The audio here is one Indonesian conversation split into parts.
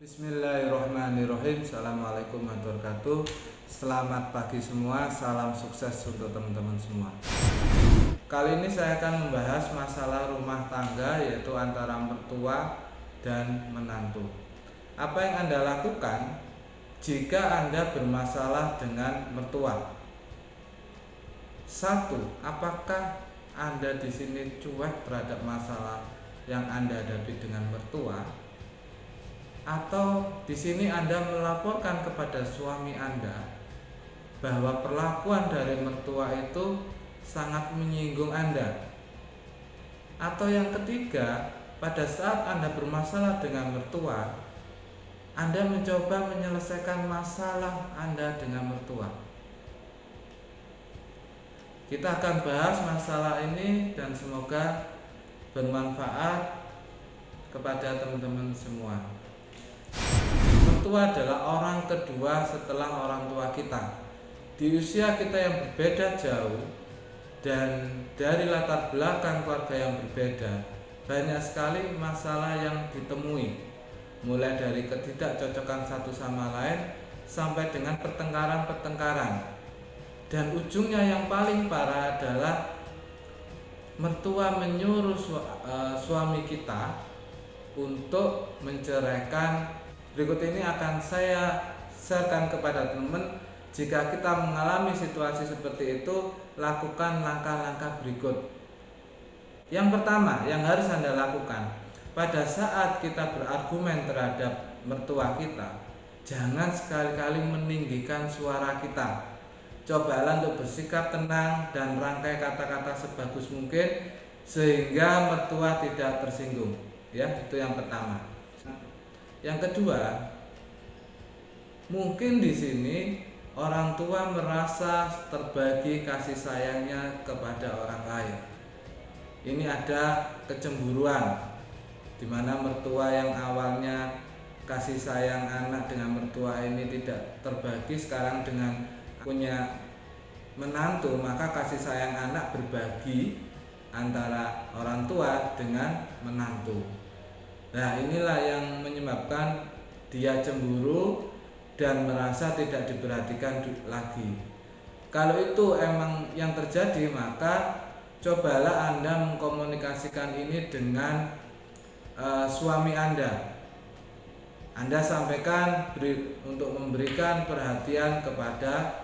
Bismillahirrahmanirrahim. Assalamualaikum warahmatullahi wabarakatuh. Selamat pagi semua, salam sukses untuk teman-teman semua. Kali ini saya akan membahas masalah rumah tangga, yaitu antara mertua dan menantu. Apa yang Anda lakukan jika Anda bermasalah dengan mertua? Satu, apakah Anda di sini cuek terhadap masalah yang Anda hadapi dengan mertua? Atau di sini Anda melaporkan kepada suami Anda bahwa perlakuan dari mertua itu sangat menyinggung Anda? Atau yang ketiga, pada saat Anda bermasalah dengan mertua, Anda mencoba menyelesaikan masalah Anda dengan mertua. Kita akan bahas masalah ini dan semoga bermanfaat kepada teman-teman semua. Mertua adalah orang kedua setelah orang tua kita. Di usia kita yang berbeda jauh dan dari latar belakang keluarga yang berbeda, banyak sekali masalah yang ditemui, mulai dari ketidakcocokan satu sama lain sampai dengan pertengkaran-pertengkaran. Dan ujungnya yang paling parah adalah mertua menyuruh suami kita untuk menceraikan. Berikut ini akan saya sharekan kepada teman-teman. Jika kita mengalami situasi seperti itu, lakukan langkah-langkah berikut. Yang pertama yang harus Anda lakukan, pada saat kita berargumen terhadap mertua kita, jangan sekali-kali meninggikan suara kita. Cobalah untuk bersikap tenang dan rangkai kata-kata sebagus mungkin sehingga mertua tidak tersinggung. Ya, itu yang pertama. Yang kedua, mungkin di sini orang tua merasa terbagi kasih sayangnya kepada orang lain. Ini ada kecemburuan, di mana mertua yang awalnya kasih sayang anak dengan mertua ini tidak terbagi, sekarang dengan punya menantu, maka kasih sayang anak berbagi antara orang tua dengan menantu. Nah, inilah yang menyebabkan dia cemburu dan merasa tidak diperhatikan lagi. Kalau itu emang yang terjadi, maka cobalah Anda mengkomunikasikan ini dengan suami Anda. Anda sampaikan untuk memberikan perhatian kepada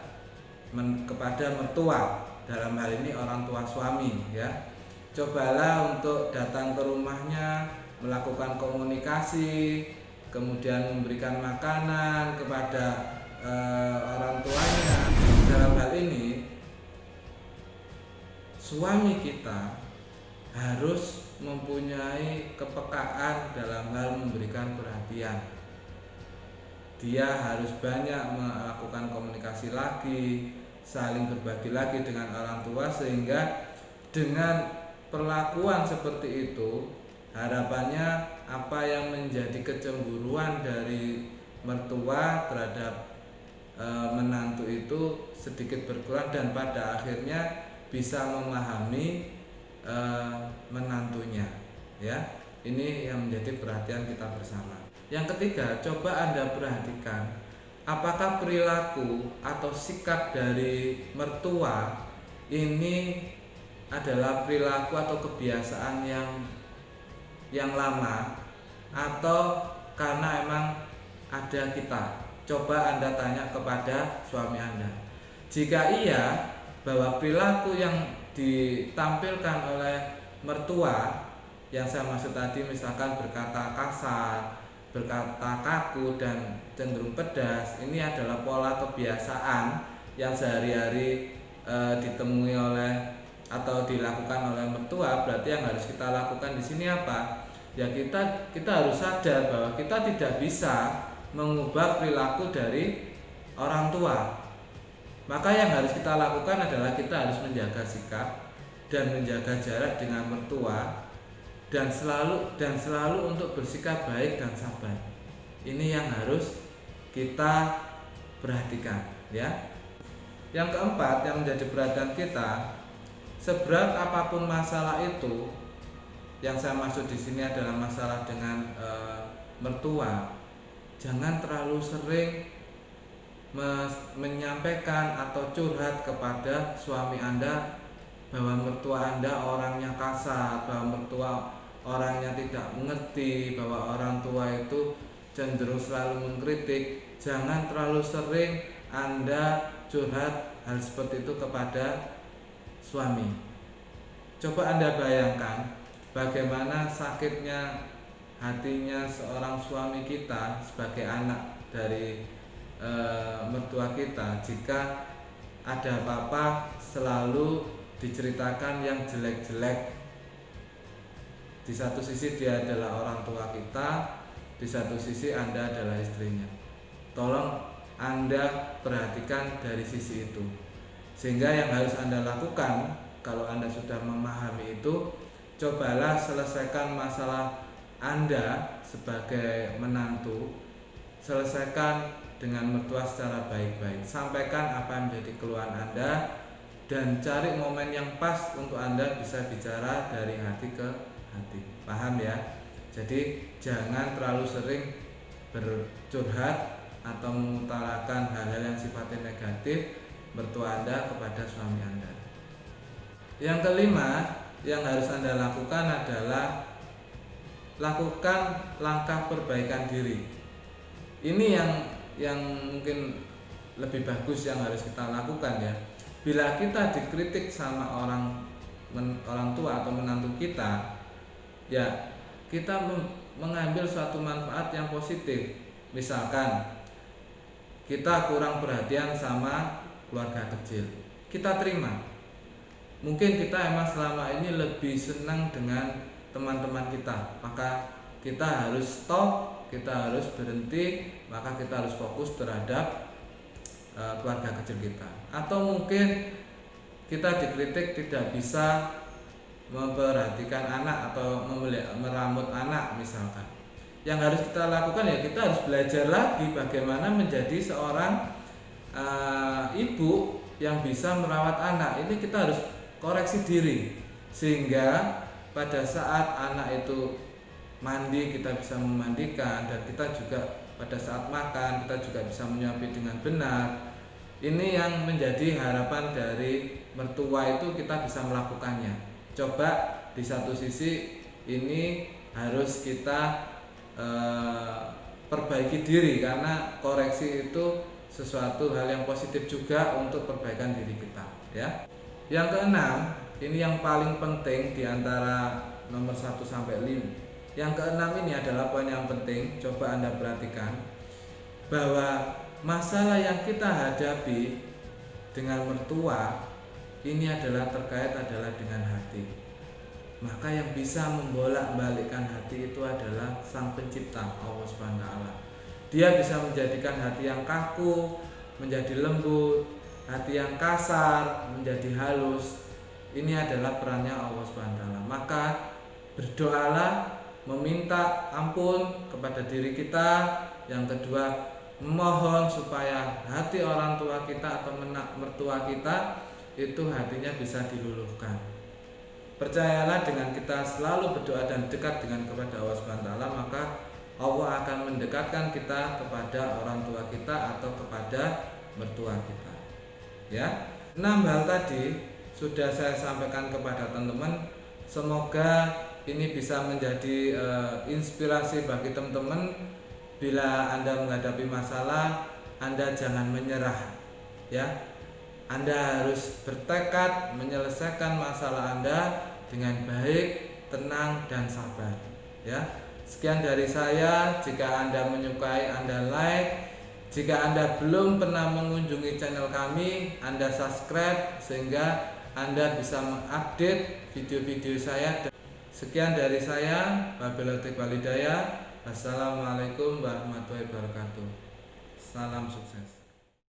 mertua, dalam hal ini orang tua suami, ya. Cobalah untuk datang ke rumahnya, melakukan komunikasi, kemudian memberikan makanan kepada orang tuanya. Dalam hal ini, suami kita harus mempunyai kepekaan dalam hal memberikan perhatian. Dia harus banyak melakukan komunikasi lagi, saling berbagi lagi dengan orang tua, sehingga dengan perlakuan seperti itu, harapannya apa yang menjadi kecemburuan dari mertua terhadap menantu itu sedikit berkurang dan pada akhirnya bisa memahami menantunya, ya. Ini yang menjadi perhatian kita bersama. Yang ketiga, coba Anda perhatikan apakah perilaku atau sikap dari mertua ini adalah perilaku atau kebiasaan yang lama atau karena emang ada kita. Coba Anda tanya kepada suami Anda. Jika iya, bahwa perilaku yang ditampilkan oleh mertua, yang saya maksud tadi misalkan berkata kasar, berkata kaku dan cenderung pedas, ini adalah pola kebiasaan yang sehari-hari ditemui oleh atau dilakukan oleh mertua. Berarti yang harus kita lakukan di sini apa? Ya kita harus sadar bahwa kita tidak bisa mengubah perilaku dari orang tua. Maka yang harus kita lakukan adalah kita harus menjaga sikap dan menjaga jarak dengan mertua dan selalu untuk bersikap baik dan sabar. Ini yang harus kita perhatikan, ya. Yang keempat yang menjadi perhatian kita, seberat apapun masalah itu, yang saya maksud di sini adalah masalah dengan mertua, jangan terlalu sering menyampaikan atau curhat kepada suami Anda bahwa mertua Anda orangnya kasar, bahwa mertua orangnya tidak mengerti, bahwa orang tua itu cenderung selalu mengkritik. Jangan terlalu sering Anda curhat hal seperti itu kepada suami. Coba Anda bayangkan bagaimana sakitnya hatinya seorang suami kita sebagai anak dari mertua kita jika ada apa-apa selalu diceritakan yang jelek-jelek. Di satu sisi dia adalah orang tua kita, di satu sisi Anda adalah istrinya. Tolong Anda perhatikan dari sisi itu. Sehingga yang harus Anda lakukan kalau Anda sudah memahami itu, cobalah selesaikan masalah Anda sebagai menantu, selesaikan dengan mertua secara baik-baik. Sampaikan apa yang menjadi keluhan Anda dan cari momen yang pas untuk Anda bisa bicara dari hati ke hati. Paham ya? Jadi jangan terlalu sering bercurhat atau mengutarakan hal-hal yang sifatnya negatif mertua Anda kepada suami Anda. Yang kelima yang harus Anda lakukan adalah lakukan langkah perbaikan diri. Ini yang mungkin lebih bagus yang harus kita lakukan ya. Bila kita dikritik sama orang tua atau menantu kita, ya kita mengambil suatu manfaat yang positif. Misalkan kita kurang perhatian sama keluarga kecil, kita terima. Mungkin kita emang selama ini lebih senang dengan teman-teman kita, maka kita harus stop, kita harus berhenti, maka kita harus fokus terhadap keluarga kecil kita. Atau mungkin kita dikritik tidak bisa memperhatikan anak atau meramut anak misalkan. Yang harus kita lakukan ya kita harus belajar lagi bagaimana menjadi seorang ibu yang bisa merawat anak. Ini kita harus koreksi diri sehingga pada saat anak itu mandi kita bisa memandikan, dan kita juga pada saat makan kita juga bisa menyuapi dengan benar. Ini yang menjadi harapan dari mertua itu kita bisa melakukannya. Coba di satu sisi ini harus kita perbaiki diri, karena koreksi itu sesuatu hal yang positif juga untuk perbaikan diri kita ya. Yang keenam, ini yang paling penting di antara nomor 1 sampai 5. Yang keenam ini adalah poin yang penting, coba Anda perhatikan bahwa masalah yang kita hadapi dengan mertua ini adalah terkait dengan hati. Maka yang bisa membolak-balikkan hati itu adalah Sang Pencipta, Allah Subhanahu wa taala. Dia bisa menjadikan hati yang kaku menjadi lembut, hati yang kasar menjadi halus. Ini adalah perannya Allah Subhanahu wa taala. Maka berdoalah, meminta ampun kepada diri kita. Yang kedua, memohon supaya hati orang tua kita atau mertua kita itu hatinya bisa diluluhkan. Percayalah, dengan kita selalu berdoa dan dekat kepada Allah Subhanahu wa taala, maka Allah akan mendekatkan kita kepada orang tua kita atau kepada mertua kita. Ya, 6 hal tadi sudah saya sampaikan kepada teman-teman. Semoga ini bisa menjadi inspirasi bagi teman-teman. Bila Anda menghadapi masalah, Anda jangan menyerah. Ya, Anda harus bertekad menyelesaikan masalah Anda dengan baik, tenang, dan sabar. Ya, sekian dari saya. Jika Anda menyukai, Anda like. Jika Anda belum pernah mengunjungi channel kami, Anda subscribe sehingga Anda bisa mengupdate video-video saya. Sekian dari saya, Wabillahi taufiq wal hidayah. Wassalamualaikum warahmatullahi wabarakatuh. Salam sukses.